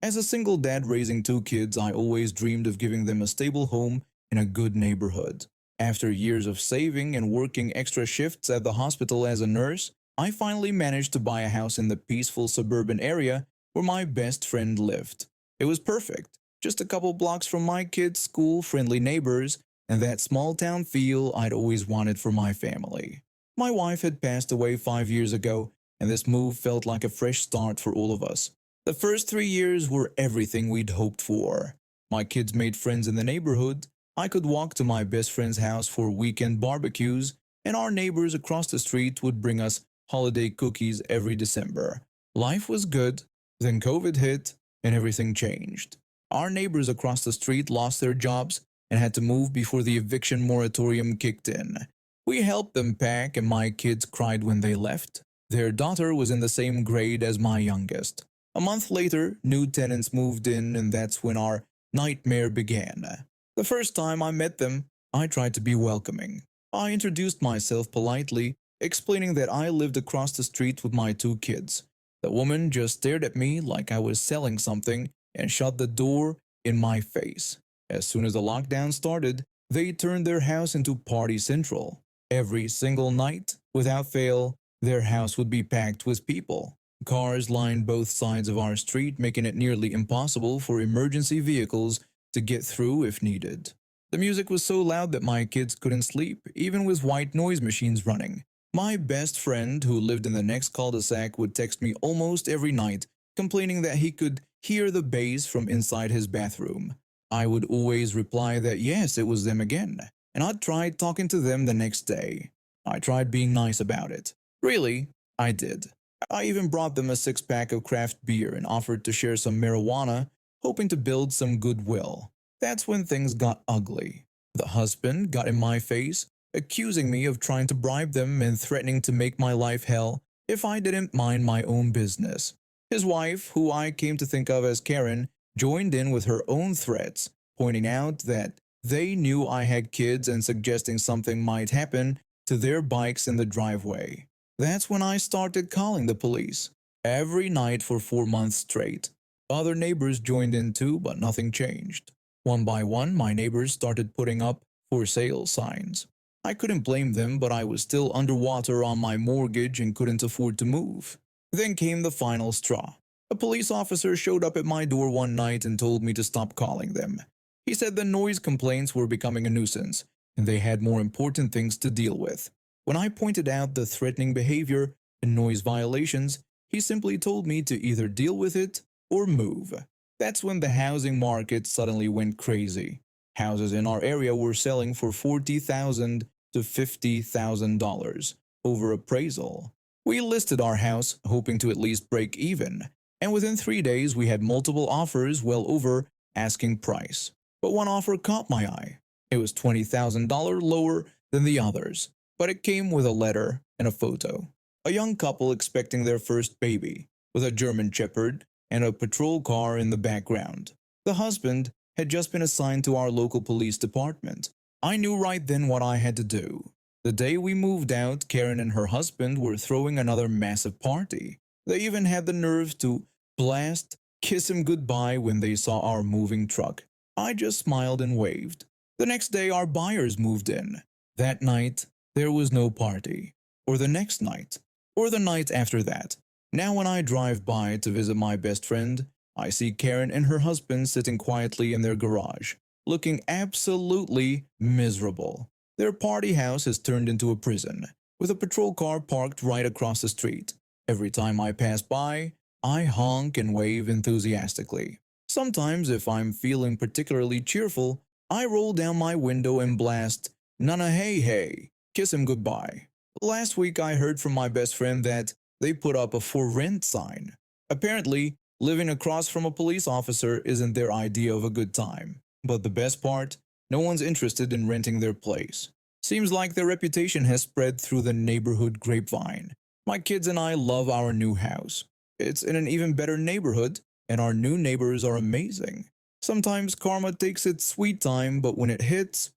As a single dad raising two kids, I always dreamed of giving them a stable home in a good neighborhood. After years of saving and working extra shifts at the hospital as a nurse, I finally managed to buy a house in the peaceful suburban area where my best friend lived. It was perfect, just a couple blocks from my kids' school, friendly neighbors, and that small town feel I'd always wanted for my family. My wife had passed away 5 years ago, and this move felt like a fresh start for all of us. The first 3 years were everything we'd hoped for. My kids made friends in the neighborhood. I could walk to my best friend's house for weekend barbecues, and our neighbors across the street would bring us holiday cookies every December. Life was good. Then COVID hit, and everything changed. Our neighbors across the street lost their jobs and had to move before the eviction moratorium kicked in. We helped them pack, and my kids cried when they left. Their daughter was in the same grade as my youngest. A month later, new tenants moved in, and that's when our nightmare began. The first time I met them, I tried to be welcoming. I introduced myself politely, explaining that I lived across the street with my two kids. The woman just stared at me like I was selling something and shut the door in my face. As soon as the lockdown started, they turned their house into party central. Every single night, without fail, their house would be packed with people. Cars lined both sides of our street, making it nearly impossible for emergency vehicles to get through if needed. The music was so loud that my kids couldn't sleep, even with white noise machines running. My best friend, who lived in the next cul-de-sac, would text me almost every night, complaining that he could hear the bass from inside his bathroom. I would always reply that yes, it was them again, and I'd try talking to them the next day. I tried being nice about it. Really, I did. I even brought them a six-pack of craft beer and offered to share some marijuana, hoping to build some goodwill. That's when things got ugly. The husband got in my face, accusing me of trying to bribe them and threatening to make my life hell if I didn't mind my own business. His wife, who I came to think of as Karen, joined in with her own threats, pointing out that they knew I had kids and suggesting something might happen to their bikes in the driveway. That's when I started calling the police. Every night for 4 months straight. Other neighbors joined in too, but nothing changed. One by one, my neighbors started putting up for sale signs. I couldn't blame them, but I was still underwater on my mortgage and couldn't afford to move. Then came the final straw. A police officer showed up at my door one night and told me to stop calling them. He said the noise complaints were becoming a nuisance, and they had more important things to deal with. When I pointed out the threatening behavior and noise violations, he simply told me to either deal with it or move. That's when the housing market suddenly went crazy. Houses in our area were selling for $40,000 to $50,000 over appraisal. We listed our house, hoping to at least break even, and within 3 days we had multiple offers well over asking price. But one offer caught my eye. It was $20,000 lower than the others, but it came with a letter and a photo. A young couple expecting their first baby, with a German Shepherd and a patrol car in the background. The husband had just been assigned to our local police department. I knew right then what I had to do. The day we moved out, Karen and her husband were throwing another massive party. They even had the nerve to blast "Kiss Him Goodbye" when they saw our moving truck. I just smiled and waved. The next day our buyers moved in. That night, there was no party. Or the next night. Or the night after that. Now when I drive by to visit my best friend, I see Karen and her husband sitting quietly in their garage, looking absolutely miserable. Their party house has turned into a prison, with a patrol car parked right across the street. Every time I pass by, I honk and wave enthusiastically. Sometimes, if I'm feeling particularly cheerful, I roll down my window and blast "Nana Hey Hey, Kiss Him Goodbye." Last week I heard from my best friend that they put up a "for rent" sign. Apparently, living across from a police officer isn't their idea of a good time. But the best part, no one's interested in renting their place. Seems like their reputation has spread through the neighborhood grapevine. My kids and I love our new house. It's in an even better neighborhood, and our new neighbors are amazing. Sometimes karma takes its sweet time, but when it hits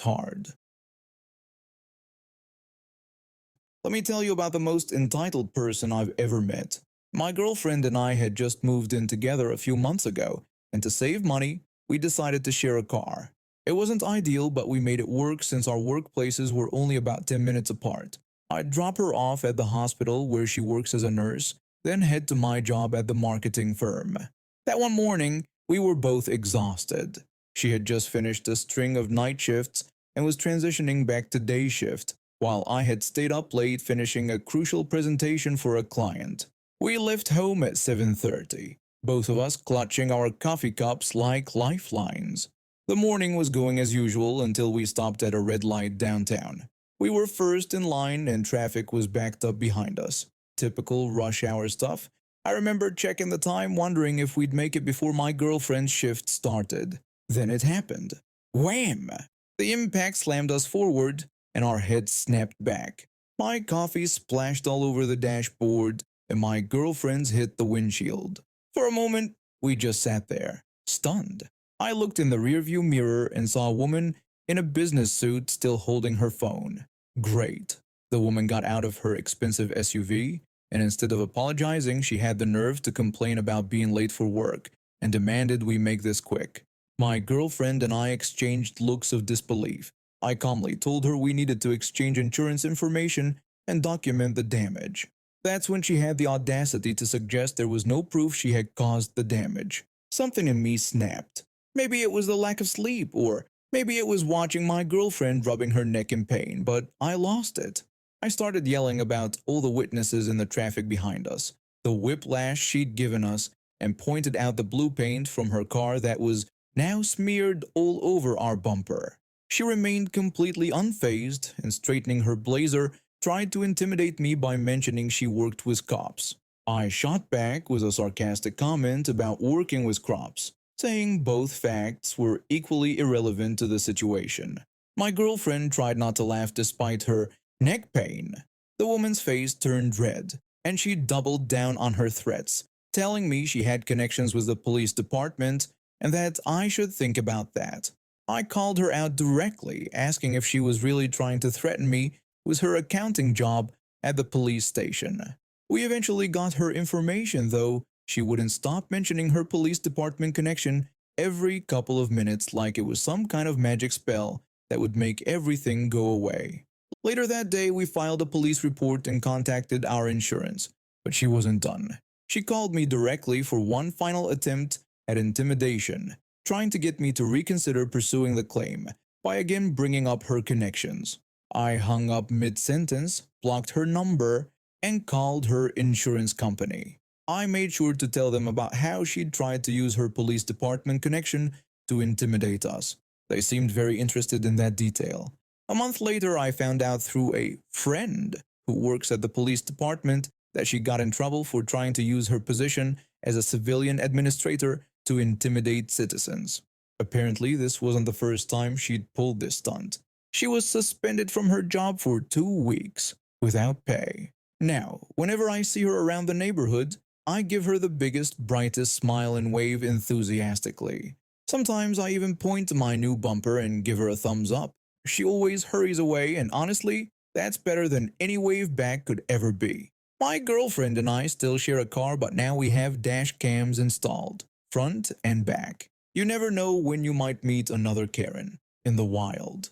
hard. Let me tell you about the most entitled person I've ever met. My girlfriend and I had just moved in together a few months ago, and to save money, we decided to share a car. It wasn't ideal, but we made it work since our workplaces were only about 10 minutes apart. I'd drop her off at the hospital where she works as a nurse, then head to my job at the marketing firm. That one morning, we were both exhausted. She had just finished a string of night shifts and was transitioning back to day shift, while I had stayed up late finishing a crucial presentation for a client. We left home at 7:30, both of us clutching our coffee cups like lifelines. The morning was going as usual until we stopped at a red light downtown. We were first in line and traffic was backed up behind us. Typical rush hour stuff. I remember checking the time wondering if we'd make it before my girlfriend's shift started. Then it happened. Wham! The impact slammed us forward and our heads snapped back. My coffee splashed all over the dashboard and my girlfriend's hit the windshield. For a moment, we just sat there, stunned. I looked in the rearview mirror and saw a woman in a business suit still holding her phone. Great. The woman got out of her expensive SUV, and instead of apologizing, she had the nerve to complain about being late for work and demanded we make this quick. My girlfriend and I exchanged looks of disbelief. I calmly told her we needed to exchange insurance information and document the damage. That's when she had the audacity to suggest there was no proof she had caused the damage. Something in me snapped. Maybe it was the lack of sleep, or maybe it was watching my girlfriend rubbing her neck in pain, but I lost it. I started yelling about all the witnesses in the traffic behind us, the whiplash she'd given us, and pointed out the blue paint from her car that was now smeared all over our bumper. She remained completely unfazed and, straightening her blazer, tried to intimidate me by mentioning she worked with cops. I shot back with a sarcastic comment about working with cops, saying both facts were equally irrelevant to the situation. My girlfriend tried not to laugh despite her neck pain. The woman's face turned red, and she doubled down on her threats, telling me she had connections with the police department and that I should think about that. I called her out directly, asking if she was really trying to threaten me with her accounting job at the police station. We eventually got her information, though she wouldn't stop mentioning her police department connection every couple of minutes like it was some kind of magic spell that would make everything go away. Later that day, we filed a police report and contacted our insurance, but she wasn't done. She called me directly for one final attempt at intimidation, trying to get me to reconsider pursuing the claim by again bringing up her connections. I hung up mid-sentence, blocked her number, and called her insurance company. I made sure to tell them about how she'd tried to use her police department connection to intimidate us. They seemed very interested in that detail. A month later, I found out through a friend who works at the police department that she got in trouble for trying to use her position as a civilian administrator to intimidate citizens. Apparently, this wasn't the first time she'd pulled this stunt. She was suspended from her job for 2 weeks without pay. Now, whenever I see her around the neighborhood, I give her the biggest, brightest smile and wave enthusiastically. Sometimes I even point to my new bumper and give her a thumbs up. She always hurries away, and honestly, that's better than any wave back could ever be. My girlfriend and I still share a car, but now we have dash cams installed, front and back. You never know when you might meet another Karen in the wild.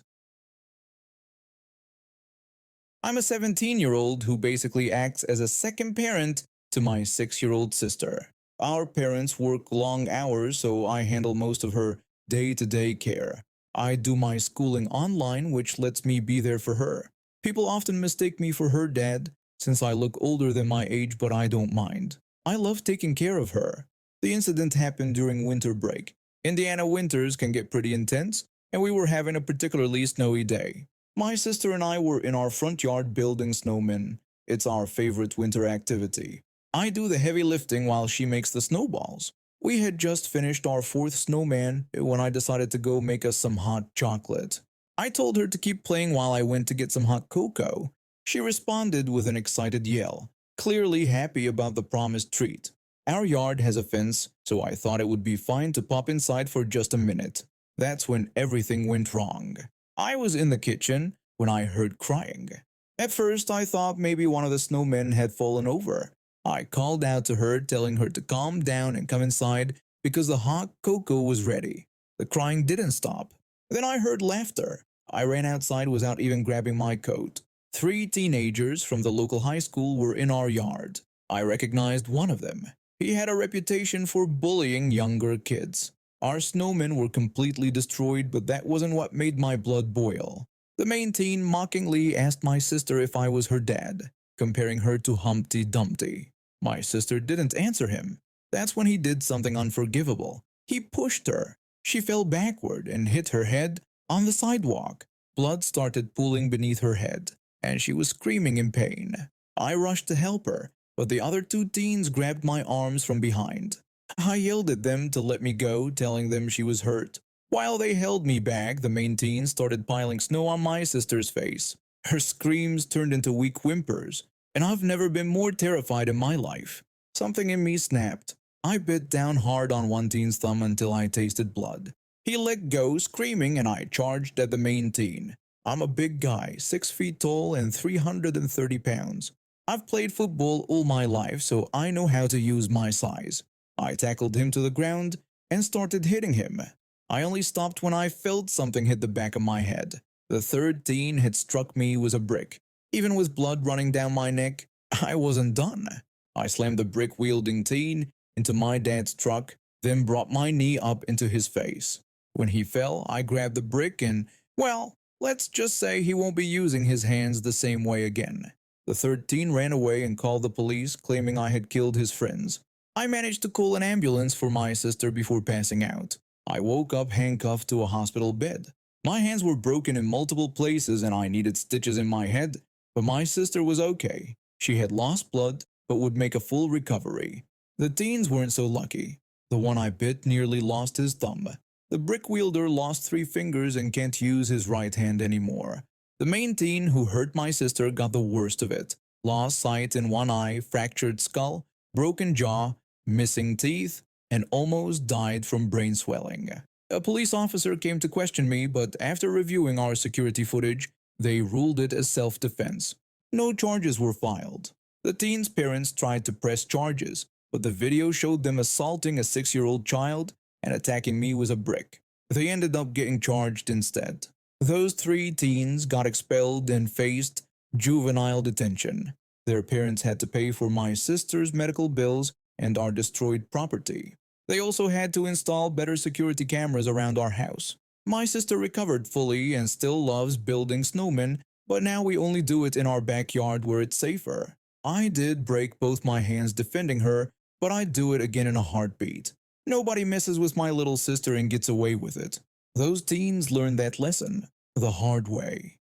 I'm a 17-year-old who basically acts as a second parent to my 6-year-old sister. Our parents work long hours, so I handle most of her day-to-day care. I do my schooling online, which lets me be there for her. People often mistake me for her dad, since I look older than my age, but I don't mind. I love taking care of her. The incident happened during winter break. Indiana winters can get pretty intense, and we were having a particularly snowy day. My sister and I were in our front yard building snowmen. It's our favorite winter activity. I do the heavy lifting while she makes the snowballs. We had just finished our 4th snowman when I decided to go make us some hot chocolate. I told her to keep playing while I went to get some hot cocoa. She responded with an excited yell, clearly happy about the promised treat. Our yard has a fence, so I thought it would be fine to pop inside for just a minute. That's when everything went wrong. I was in the kitchen when I heard crying. At first, I thought maybe one of the snowmen had fallen over, I called out to her, telling her to calm down and come inside because the hot cocoa was ready. The crying didn't stop. Then I heard laughter. I ran outside without even grabbing my coat. Three teenagers from the local high school were in our yard. I recognized one of them. He had a reputation for bullying younger kids. Our snowmen were completely destroyed, but that wasn't what made my blood boil. The main teen mockingly asked my sister if I was her dad, comparing her to Humpty Dumpty. My sister didn't answer him. That's when he did something unforgivable. He pushed her. She fell backward and hit her head on the sidewalk. Blood started pooling beneath her head, and she was screaming in pain. I rushed to help her, but the other two teens grabbed my arms from behind. I yelled at them to let me go, telling them she was hurt. While they held me back, the main teen started piling snow on my sister's face. Her screams turned into weak whimpers, and I've never been more terrified in my life. Something in me snapped. I bit down hard on one teen's thumb until I tasted blood. He let go, screaming, and I charged at the main teen. I'm a big guy, 6 feet tall and 330 pounds. I've played football all my life, so I know how to use my size. I tackled him to the ground and started hitting him. I only stopped when I felt something hit the back of my head. The third teen had struck me with a brick. Even with blood running down my neck, I wasn't done. I slammed the brick-wielding teen into my dad's truck, then brought my knee up into his face. When he fell, I grabbed the brick and, well, let's just say he won't be using his hands the same way again. The third teen ran away and called the police, claiming I had killed his friends. I managed to call an ambulance for my sister before passing out. I woke up handcuffed to a hospital bed. My hands were broken in multiple places and I needed stitches in my head, but my sister was okay. She had lost blood, but would make a full recovery. The teens weren't so lucky. The one I bit nearly lost his thumb. The brick wielder lost 3 fingers and can't use his right hand anymore. The main teen who hurt my sister got the worst of it. Lost sight in one eye, fractured skull, broken jaw, missing teeth, and almost died from brain swelling. A police officer came to question me, but after reviewing our security footage, they ruled it as self-defense. No charges were filed. The teen's parents tried to press charges, but the video showed them assaulting a 6-year-old child and attacking me with a brick. They ended up getting charged instead. Those 3 teens got expelled and faced juvenile detention. Their parents had to pay for my sister's medical bills and our destroyed property. They also had to install better security cameras around our house. My sister recovered fully and still loves building snowmen, but now we only do it in our backyard where it's safer. I did break both my hands defending her, but I'd do it again in a heartbeat. Nobody messes with my little sister and gets away with it. Those teens learned that lesson the hard way.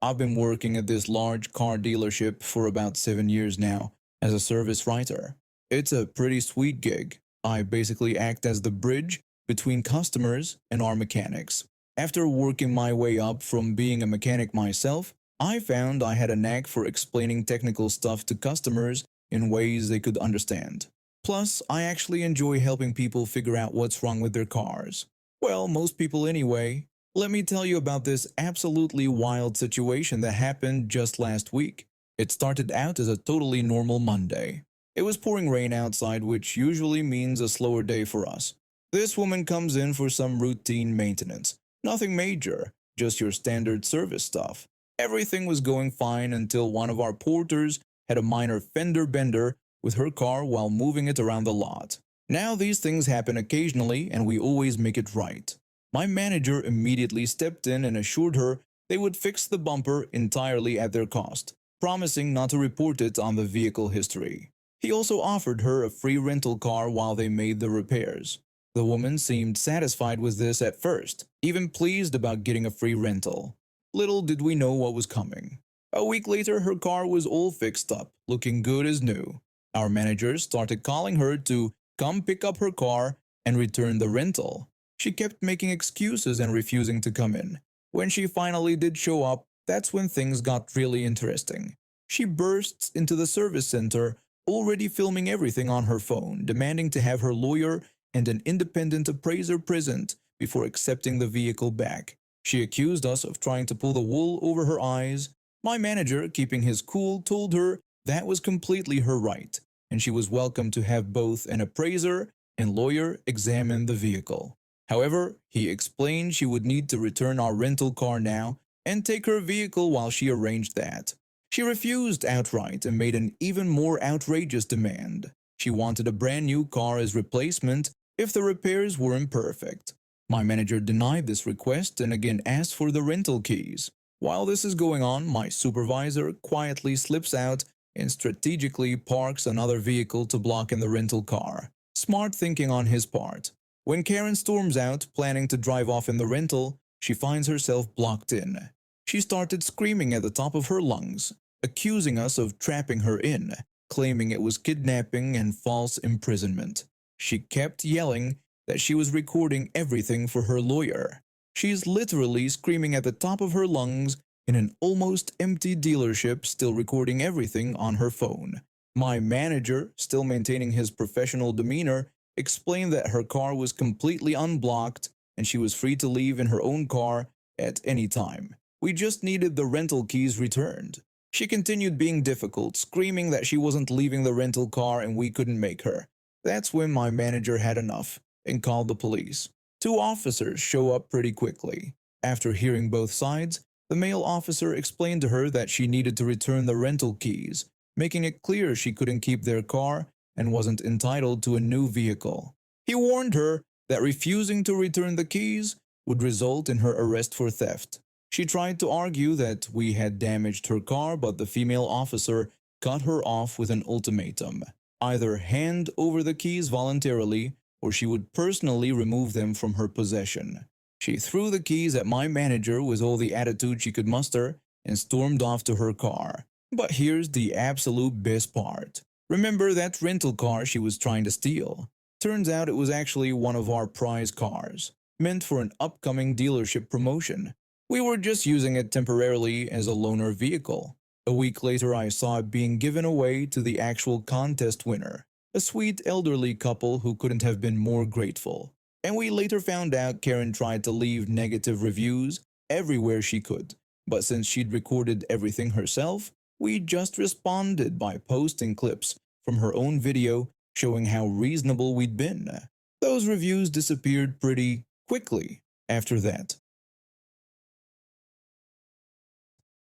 I've been working at this large car dealership for about 7 years now as a service writer. It's a pretty sweet gig. I basically act as the bridge between customers and our mechanics. After working my way up from being a mechanic myself, I found I had a knack for explaining technical stuff to customers in ways they could understand. Plus, I actually enjoy helping people figure out what's wrong with their cars. Well, most people anyway. Let me tell you about this absolutely wild situation that happened just last week. It started out as a totally normal Monday. It was pouring rain outside, which usually means a slower day for us. This woman comes in for some routine maintenance. Nothing major, just your standard service stuff. Everything was going fine until one of our porters had a minor fender bender with her car while moving it around the lot. Now these things happen occasionally and we always make it right. My manager immediately stepped in and assured her they would fix the bumper entirely at their cost, promising not to report it on the vehicle history. He also offered her a free rental car while they made the repairs. The woman seemed satisfied with this at first, even pleased about getting a free rental. Little did we know what was coming. A week later, her car was all fixed up, looking good as new. Our manager started calling her to come pick up her car and return the rental. She kept making excuses and refusing to come in. When she finally did show up, that's when things got really interesting. She bursts into the service center, already filming everything on her phone, demanding to have her lawyer and an independent appraiser present before accepting the vehicle back. She accused us of trying to pull the wool over her eyes, My manager, keeping his cool, told her that was completely her right, and she was welcome to have both an appraiser and lawyer examine the vehicle. However, he explained she would need to return our rental car now and take her vehicle while she arranged that. She refused outright and made an even more outrageous demand. She wanted a brand new car as replacement if the repairs were imperfect. My manager denied this request and again asked for the rental keys. While this is going on, my supervisor quietly slips out and strategically parks another vehicle to block in the rental car. Smart thinking on his part. When Karen storms out, planning to drive off in the rental, she finds herself blocked in. She started screaming at the top of her lungs, accusing us of trapping her in, claiming it was kidnapping and false imprisonment. She kept yelling that she was recording everything for her lawyer. She is literally screaming at the top of her lungs in an almost empty dealership, still recording everything on her phone. My manager, still maintaining his professional demeanor, explained that her car was completely unblocked and she was free to leave in her own car at any time. We just needed the rental keys returned. She continued being difficult, screaming that she wasn't leaving the rental car and we couldn't make her. That's when my manager had enough and called the police. Two officers show up pretty quickly. After hearing both sides, the male officer explained to her that she needed to return the rental keys, making it clear she couldn't keep their car and wasn't entitled to a new vehicle. He warned her that refusing to return the keys would result in her arrest for theft. She tried to argue that we had damaged her car, but the female officer cut her off with an ultimatum: either hand over the keys voluntarily or she would personally remove them from her possession. She threw the keys at my manager with all the attitude she could muster and stormed off to her car. But here's the absolute best part. Remember that rental car she was trying to steal? Turns out it was actually one of our prize cars, meant for an upcoming dealership promotion. We were just using it temporarily as a loaner vehicle. A week later, I saw it being given away to the actual contest winner, a sweet elderly couple who couldn't have been more grateful. And we later found out Karen tried to leave negative reviews everywhere she could, but since she'd recorded everything herself, we just responded by posting clips from her own video showing how reasonable we'd been. Those reviews disappeared pretty quickly after that.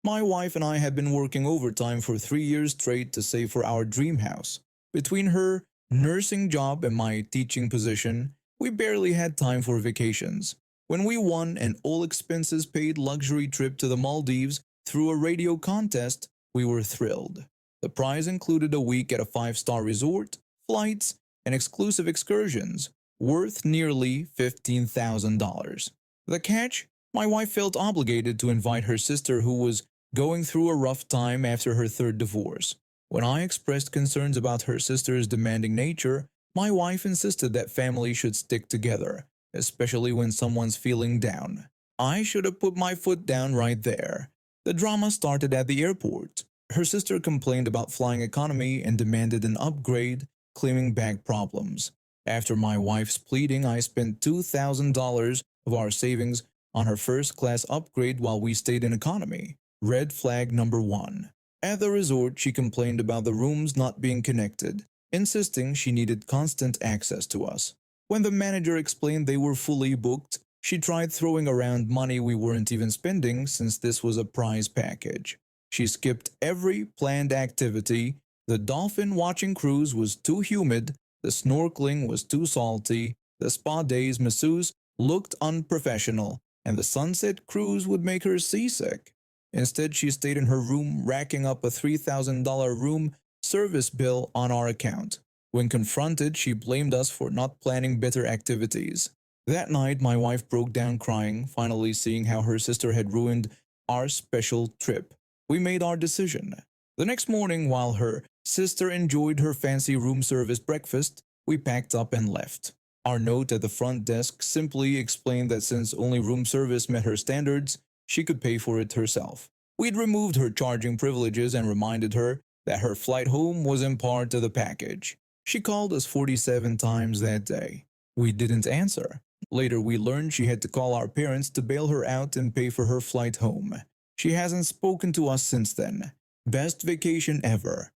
My wife and I had been working overtime for 3 years straight to save for our dream house. Between her nursing job and my teaching position, we barely had time for vacations. When we won an all-expenses-paid luxury trip to the Maldives through a radio contest, we were thrilled. The prize included a week at a 5-star resort, flights, and exclusive excursions, worth nearly $15,000. The catch? My wife felt obligated to invite her sister, who was going through a rough time after her third divorce. When I expressed concerns about her sister's demanding nature, my wife insisted that family should stick together, especially when someone's feeling down. I should have put my foot down right there. The drama started at the airport. Her sister complained about flying economy and demanded an upgrade, claiming back problems. After my wife's pleading, I spent $2,000 of our savings on her first-class upgrade while we stayed in economy. Red flag number 1. At the resort, she complained about the rooms not being connected, insisting she needed constant access to us. When the manager explained they were fully booked, she tried throwing around money we weren't even spending since this was a prize package. She skipped every planned activity. The dolphin watching cruise was too humid, the snorkeling was too salty, the spa days masseuse looked unprofessional, and the sunset cruise would make her seasick. Instead, she stayed in her room, racking up a $3,000 room service bill on our account. When confronted, she blamed us for not planning better activities. That night, my wife broke down crying, finally seeing how her sister had ruined our special trip. We made our decision. The next morning, while her sister enjoyed her fancy room service breakfast, we packed up and left. Our note at the front desk simply explained that since only room service met her standards, she could pay for it herself. We'd removed her charging privileges and reminded her that her flight home was in part of the package. She called us 47 times that day. We didn't answer. Later, we learned she had to call our parents to bail her out and pay for her flight home. She hasn't spoken to us since then. Best vacation ever.